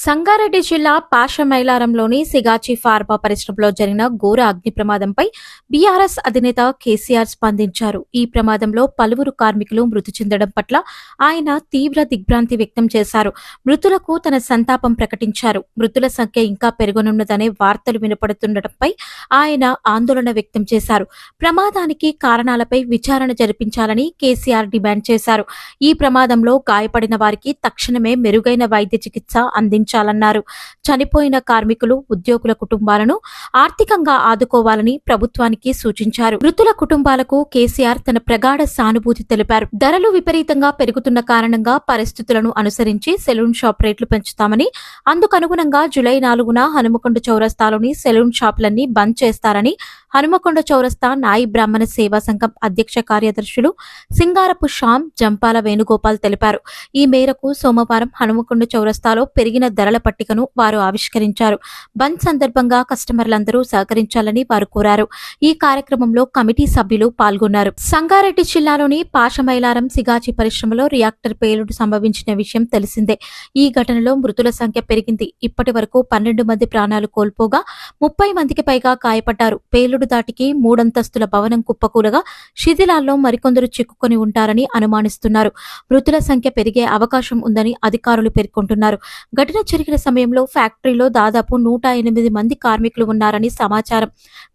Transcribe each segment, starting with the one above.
సంగారెడ్డి జిల్లా పాషమైలారంలోని సిగాచి ఫార్మా పరిశ్రమలో జరిగిన ఘోర అగ్ని ప్రమాదంపై బీఆర్ఎస్ అధినేత కేసీఆర్ స్పందించారు. ఈ ప్రమాదంలో పలువురు కార్మికులు మృతి చెందడం పట్ల ఆయన తీవ్ర దిగ్భ్రాంతి వ్యక్తం చేశారు. మృతులకు తన సంతాపం ప్రకటించారు. మృతుల సంఖ్య ఇంకా పెరగనున్నదనే వార్తలు వినపడుతుండటంపై ఆయన ఆందోళన వ్యక్తం చేశారు. ప్రమాదానికి కారణాలపై విచారణ జరిపించాలని కేసీఆర్ డిమాండ్ చేశారు. ఈ ప్రమాదంలో గాయపడిన వారికి తక్షణమే మెరుగైన వైద్య చికిత్స అందించాలన్నారు. చనిపోయిన కార్మికులు, ఉద్యోగుల కుటుంబాలను ఆర్థికంగా ఆదుకోవాలని ప్రభుత్వానికి సూచించారు. మృతుల కుటుంబాలకు కేసీఆర్ తన ప్రగాఢ సానుభూతి తెలిపారు. ధరలు విపరీతంగా పెరుగుతున్న కారణంగా పరిస్థితులను అనుసరించి సెలూన్ షాప్ రేట్లు పెంచుతామని, అందుకనుగుణంగా జూలై 4న హనుమకొండ చౌరస్తాలోని సెలూన్ షాపులన్నీ బంద్ చేస్తారని హనుమకొండ చౌరస్తా నాయి బ్రాహ్మణ సేవా సంఘం అధ్యక్ష కార్యదర్శులు సింగారపు శ్యామ్, జంపాల వేణుగోపాల్ తెలిపారు. ఈ మేరకు సోమవారం హనుమకొండ చౌరస్తాలో పెరిగిన ధరల పట్టికను వారు ఆవిష్కరించారు. బంద్ సందర్భంగా కస్టమర్లందరూ సహకరించాలని వారు కోరారు. ఈ కార్యక్రమంలో కమిటీ సభ్యులు పాల్గొన్నారు. సంగారెడ్డి జిల్లాలోని పాషమైలారం సిగాచి పరిశ్రమలో రియాక్టర్ పేలుడు సంభవించిన విషయం తెలిసిందే. ఈ ఘటనలో మృతుల సంఖ్య పెరిగింది. ఇప్పటి వరకు 12 మంది ప్రాణాలు కోల్పోగా 30 మందికి పైగా గాయపడ్డారు. పేలుడు దాటికి 3 అంతస్తుల భవనం కుప్పకూలగా శిథిలాల్లో మరికొందరు చిక్కుకొని ఉంటారని అనుమానిస్తున్నారు. మృతుల సంఖ్య పెరిగే అవకాశం ఉందని అధికారులు పేర్కొంటున్నారు. ఘటన జరిగిన సమయంలో ఫ్యాక్టరీలో దాదాపు 108 మంది కార్మికులు ఉన్నారని సమాచారం.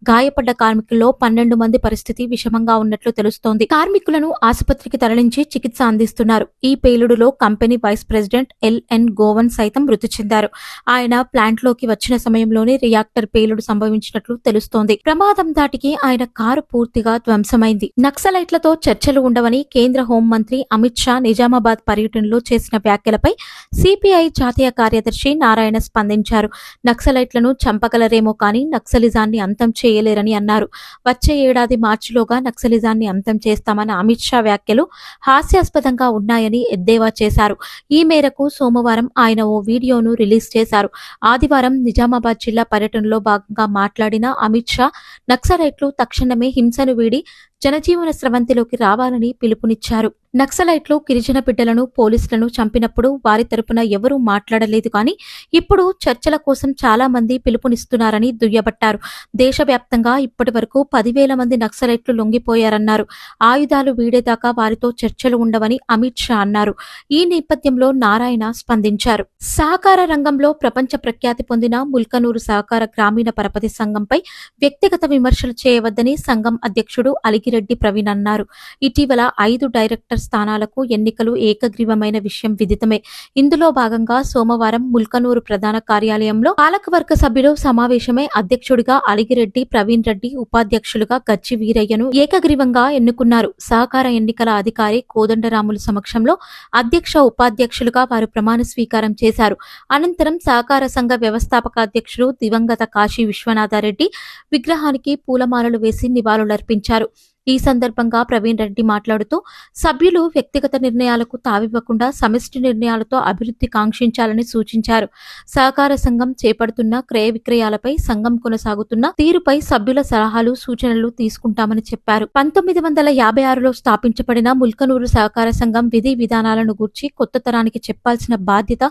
గాయపడ్డ కార్మికుల్లో 12 మంది పరిస్థితి విషమంగా ఉన్నట్లు తెలుస్తోంది. కార్మికులను ఆసుపత్రికి తరలించి చికిత్స అందిస్తున్నారు. ఈ పేలుడులో company vice president LN Govan సైతం మృతి చెందారు. ఆయన ప్లాంట్లోకి వచ్చిన సమయంలోనే రియాక్టర్ పేలుడు సంభవించినట్లు తెలుస్తోంది. ప్రమాదం దాటికి ఆయన కారు పూర్తిగా ధ్వంసమైంది. నక్సలైట్లతో చర్చలు ఉండవని కేంద్ర హోంమంత్రి అమిత్ షా నిజామాబాద్ పర్యటనలో చేసిన వ్యాఖ్యలపై సిపిఐ జాతీయ కార్యదర్శి నారాయణ స్పందించారు. నక్సలైట్లను చంపగలరేమో కానీ నక్సలిజాన్ని అంతం చేయలేరని అన్నారు. వచ్చే ఏడాది మార్చిలోగా నక్సలిజాన్ని అంతం చేస్తామన్న అమిత్ షా వ్యాఖ్యలు హాస్యాస్పదంగా ఉన్నాయని ఎద్దేవా చేశారు. ఈ మేరకు సోమవారం ఆయన ఓ వీడియోను రిలీజ్ చేశారు. ఆదివారం నిజామాబాద్ జిల్లా పర్యటనలో భాగంగా మాట్లాడిన అమిత్ షా నక్సలైట్లు తక్షణమే హింసను వీడి జనజీవన స్రవంతిలోకి రావాలని పిలుపునిచ్చారు. నక్సలైట్లు గిరిజన బిడ్డలను, పోలీసులను చంపినప్పుడు వారి తరపున ఎవరూ మాట్లాడలేదు కానీ ఇప్పుడు చర్చల కోసం చాలా మంది పిలుపునిస్తున్నారని దుయ్యబట్టారు. దేశవ్యాప్తంగా ఇప్పటి వరకు 10,000 మంది నక్సలైట్లు లొంగిపోయారన్నారు. ఆయుధాలు వీడేదాకా వారితో చర్చలు ఉండవని అమిత్ షా అన్నారు. ఈ నేపథ్యంలో నారాయణ స్పందించారు. సహకార రంగంలో ప్రపంచ ప్రఖ్యాతి పొందిన ముల్కనూరు సహకార గ్రామీణ పరపతి సంఘంపై వ్యక్తిగత విమర్శలు చేయవద్దని సంఘం అధ్యక్షుడు అలిగిరెడ్డి ప్రవీణ్ అన్నారు. ఇటీవల 5 డైరెక్టర్ స్థానాలకు ఎన్నికలు ఏకగ్రీవమైన విషయం విదితమే. ఇందులో భాగంగా సోమవారం ముల్కనూరు ప్రధాన కార్యాలయంలో పాలకవర్గ సభ్యులు సమావేశమై అధ్యక్షుడిగా అలిగిరెడ్డి ప్రవీణ్ రెడ్డి, ఉపాధ్యక్షులుగా గచ్చి వీరయ్యను ఏకగ్రీవంగా ఎన్నుకున్నారు. సహకార ఎన్నికల అధికారి కోదండరాముల సమక్షంలో అధ్యక్ష, ఉపాధ్యక్షులుగా వారు ప్రమాణ స్వీకారం చేశారు. అనంతరం సహకార సంఘ వ్యవస్థాపక అధ్యక్షుడు దివంగత కాశీ విశ్వనాథారెడ్డి విగ్రహానికి పూలమాలలు వేసి నివాళులర్పించారు. ఈ సందర్భంగా ప్రవీణ్ రెడ్డి మాట్లాడుతూ సభ్యులు వ్యక్తిగత నిర్ణయాలకు తావివ్వకుండా సమిష్టి నిర్ణయాలతో అభివృద్ధి కాంక్షించాలని సూచించారు. సహకార సంఘం చేపడుతున్న క్రయ విక్రయాలపై, సంఘం కొనసాగుతున్న తీరుపై సభ్యుల సలహాలు, సూచనలు తీసుకుంటామని చెప్పారు. 1956లో స్థాపించబడిన ముల్కనూరు సహకార సంఘం విధి విధానాలను గూర్చి కొత్త తరానికి చెప్పాల్సిన బాధ్యత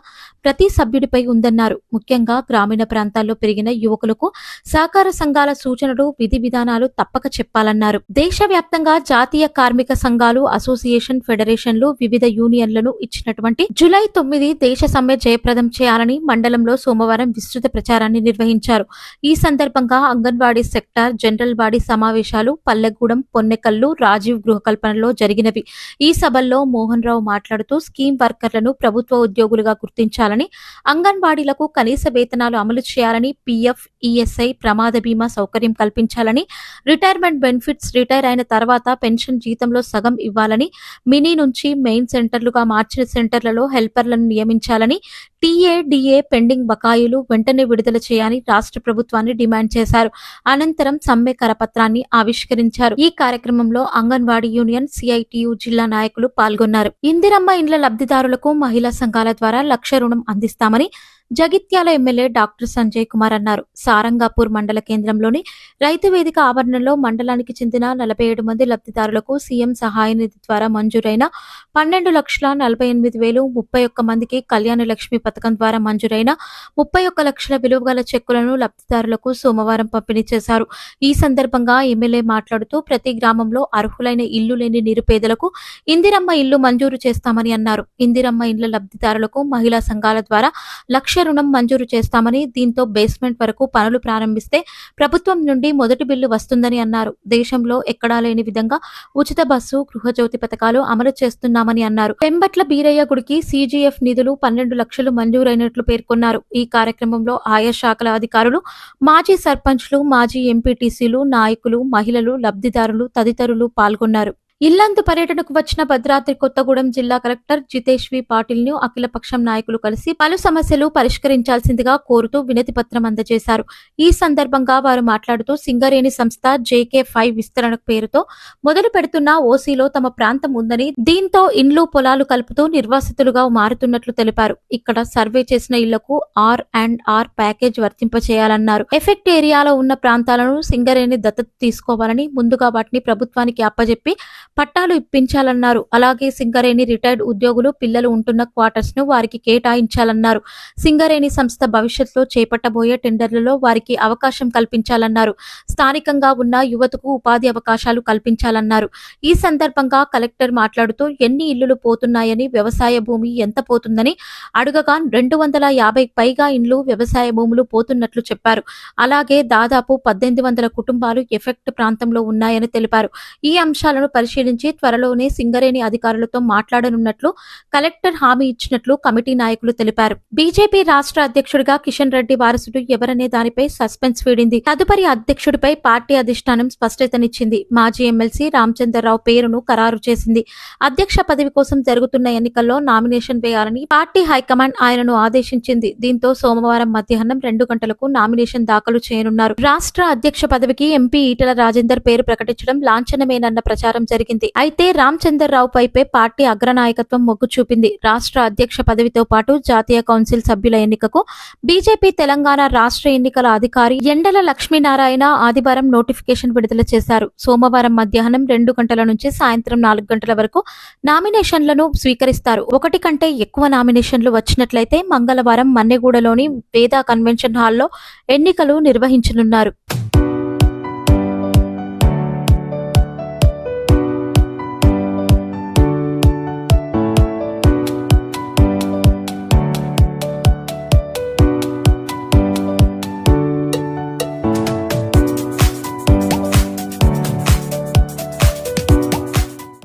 ప్రతి సభ్యుడిపై ఉందన్నారు. ముఖ్యంగా గ్రామీణ ప్రాంతాల్లో పెరిగిన యువకులకు సహకార సంఘాల సూచనలు, విధి విధానాలు తప్పక చెప్పాలన్నారు. దేశవ్యాప్తంగా జాతీయ కార్మిక సంఘాలు, అసోసియేషన్, ఫెడరేషన్లు, వివిధ యూనియన్లను ఇచ్చినటువంటి జూలై 9 దేశ సమ్మె జయప్రదం చేయాలని మండలంలో సోమవారం విస్తృత ప్రచారాన్ని నిర్వహించారు. ఈ సందర్భంగా అంగన్వాడీ సెక్టార్ జనరల్ బాడీ సమావేశాలు పల్లెగూడెం, పొన్నెకల్లు, రాజీవ్ గృహకల్పనలో జరిగినవి. ఈ సభల్లో మోహన్ రావు మాట్లాడుతూ స్కీమ్ వర్కర్లను ప్రభుత్వ ఉద్యోగులుగా గుర్తించాలని, అంగన్వాడీలకు కనీస వేతనాలు అమలు చేయాలని, పీఎఫ్, ఈఎస్ఐ, ప్రమాద బీమా సౌకర్యం కల్పించాలని, రిటైర్మెంట్ బెనిఫిట్స్ రిటైర్ అయిన తర్వాత పెన్షన్ జీతంలో సగం ఇవ్వాలని, మినీ నుంచి మెయిన్ సెంటర్లుగా మార్చిన సెంటర్లలో హెల్పర్లను నియమించాలని, టీఏడీఏ పెండింగ్ బకాయిలు వెంటనే విడుదల చేయాలని రాష్ట్ర ప్రభుత్వాన్ని డిమాండ్ చేశారు. అనంతరం సమ్మె కరపత్రాన్ని ఆవిష్కరించారు. ఈ కార్యక్రమంలో అంగన్వాడీ యూనియన్, సిఐటియు జిల్లా నాయకులు పాల్గొన్నారు. ఇందిరమ్మ ఇండ్ల లబ్ధిదారులకు మహిళా సంఘాల ద్వారా 1,00,000 రుణం అందిస్తామని, జగిత్యాల ఎమ్మెల్యే డాక్టర్ సంజయ్ కుమార్ అన్నారు. సారంగాపూర్ మండల కేంద్రంలోని రైతు వేదిక ఆవరణలో మండలానికి చెందిన 47 మంది లబ్ధిదారులకు సీఎం సహాయ నిధి ద్వారా మంజూరైన 12,48,000, 31 మందికి కళ్యాణ లక్ష్మి పథకం ద్వారా మంజూరైన 31 లక్షల విలువ గల చెక్కులను లబ్ధిదారులకు సోమవారం పంపిణీ చేశారు. ఈ సందర్భంగా ఎమ్మెల్యే మాట్లాడుతూ ప్రతి గ్రామంలో అర్హులైన ఇల్లు లేని నిరుపేదలకు ఇందిరమ్మ ఇల్లు మంజూరు చేస్తామని అన్నారు. ఇందిరమ్మ ఇళ్ల లబ్ధిదారులకు మహిళా సంఘాల ద్వారా 1,00,000 రుణం మంజూరు చేస్తామని, దీంతో బేస్మెంట్ వరకు పనులు ప్రారంభిస్తే ప్రభుత్వం నుండి మొదటి బిల్లు వస్తుందని అన్నారు. దేశంలో ఎక్కడా లేని విధంగా ఉచిత బస్సు, గృహజ్యోతి పథకాలు అమలు చేస్తున్నామని అన్నారు. పెంబట్ల బీరయ్య గుడికి సీజీఎఫ్ నిధులు 12 లక్షలు మంజూరైనట్లు పేర్కొన్నారు. ఈ కార్యక్రమంలో ఆయా శాఖల అధికారులు, మాజీ సర్పంచ్లు, మాజీ ఎంపీటీసీలు, నాయకులు, మహిళలు, లబ్ధిదారులు తదితరులు పాల్గొన్నారు. ఇల్లందు పర్యటనకు వచ్చిన భద్రాద్రి కొత్తగూడెం జిల్లా కలెక్టర్ జితేష్ వి పాటిల్ ను అఖిలపక్షం నాయకులు కలిసి పలు సమస్యలు పరిష్కరించాల్సిందిగా కోరుతూ వినతి పత్రం అందజేశారు. ఈ సందర్భంగా వారు మాట్లాడుతూ సింగరేణి సంస్థ JK5 విస్తరణ పేరుతో మొదలు పెడుతున్న ఓసీలో తమ ప్రాంతం ఉందని, దీంతో ఇండ్లు పొలాలు కలుపుతూ నిర్వాసితులుగా మారుతున్నట్లు తెలిపారు. ఇక్కడ సర్వే చేసిన ఇళ్లకు R&R ప్యాకేజ్ వర్తింపచేయాలన్నారు. ఎఫెక్ట్ ఏరియాలో ఉన్న ప్రాంతాలను సింగరేణి దత్తత తీసుకోవాలని, ముందుగా వాటిని ప్రభుత్వానికి అప్పజెప్పి పట్టాలు ఇప్పించాలన్నారు. అలాగే సింగరేణి రిటైర్డ్ ఉద్యోగులు పిల్లలు ఉంటున్న క్వార్టర్స్ ను వారికి కేటాయించాలన్నారు. సింగరేణి సంస్థ భవిష్యత్తులో చేపట్టబోయే టెండర్లలో వారికి అవకాశం కల్పించాలన్నారు. స్థానికంగా ఉన్న యువతకు ఉపాధి అవకాశాలు కల్పించాలన్నారు. ఈ సందర్భంగా కలెక్టర్ మాట్లాడుతూ ఎన్ని ఇళ్లు పోతున్నాయని, వ్యవసాయ భూమి ఎంత పోతుందని అడుగగా 250 పైగా ఇండ్లు వ్యవసాయ భూములు పోతున్నట్లు చెప్పారు. అలాగే దాదాపు 1800 కుటుంబాలు ఎఫెక్ట్ ప్రాంతంలో ఉన్నాయని తెలిపారు. ఈ అంశాలను పరిశీలించి త్వరలోనే సింగరేణి అధికారులతో మాట్లాడనున్నట్లు కలెక్టర్ హామీ ఇచ్చినట్లు కమిటీ నాయకులు తెలిపారు. బీజేపీ రాష్ట్ర అధ్యక్షుడిగా కిషన్ రెడ్డి వారసుడు ఎవరనే దానిపై సస్పెన్స్ వీడింది. తదుపరి అధ్యక్షుడిపై పార్టీ అధిష్టానం స్పష్టతనిచ్చింది. మాజీ ఎమ్మెల్సీ రామచంద్రరావు పేరును ఖరారు చేసింది. అధ్యక్ష పదవి కోసం జరుగుతున్న ఎన్నికల్లో నామినేషన్ వేయాలని పార్టీ హైకమాండ్ ఆయనను ఆదేశించింది. దీంతో సోమవారం మధ్యాహ్నం 2 గంటలకు నామినేషన్ దాఖలు చేయనున్నారు. రాష్ట్ర అధ్యక్ష పదవికి ఎంపీ ఈటెల రాజేందర్ పేరు ప్రకటించడం లాంఛనమేనన్న ప్రచారం జరిగింది. అయితే రామచంద్రరావు పైపే పార్టీ అగ్రనాయకత్వం మొగ్గు చూపింది. రాష్ట్ర అధ్యక్ష పదవితో పాటు జాతీయ కౌన్సిల్ సభ్యుల ఎన్నికకు బీజేపీ తెలంగాణ రాష్ట్ర ఎన్నికల అధికారి ఎండల లక్ష్మీనారాయణ ఆదివారం నోటిఫికేషన్ విడుదల చేశారు. సోమవారం మధ్యాహ్నం 2 గంటల నుంచి సాయంత్రం 4 గంటల వరకు నామినేషన్లను స్వీకరిస్తారు. 1 కంటే ఎక్కువ నామినేషన్లు వచ్చినట్లయితే మంగళవారం మన్నెగూడలోని వేద కన్వెన్షన్ హాల్లో ఎన్నికలు నిర్వహించనున్నారు.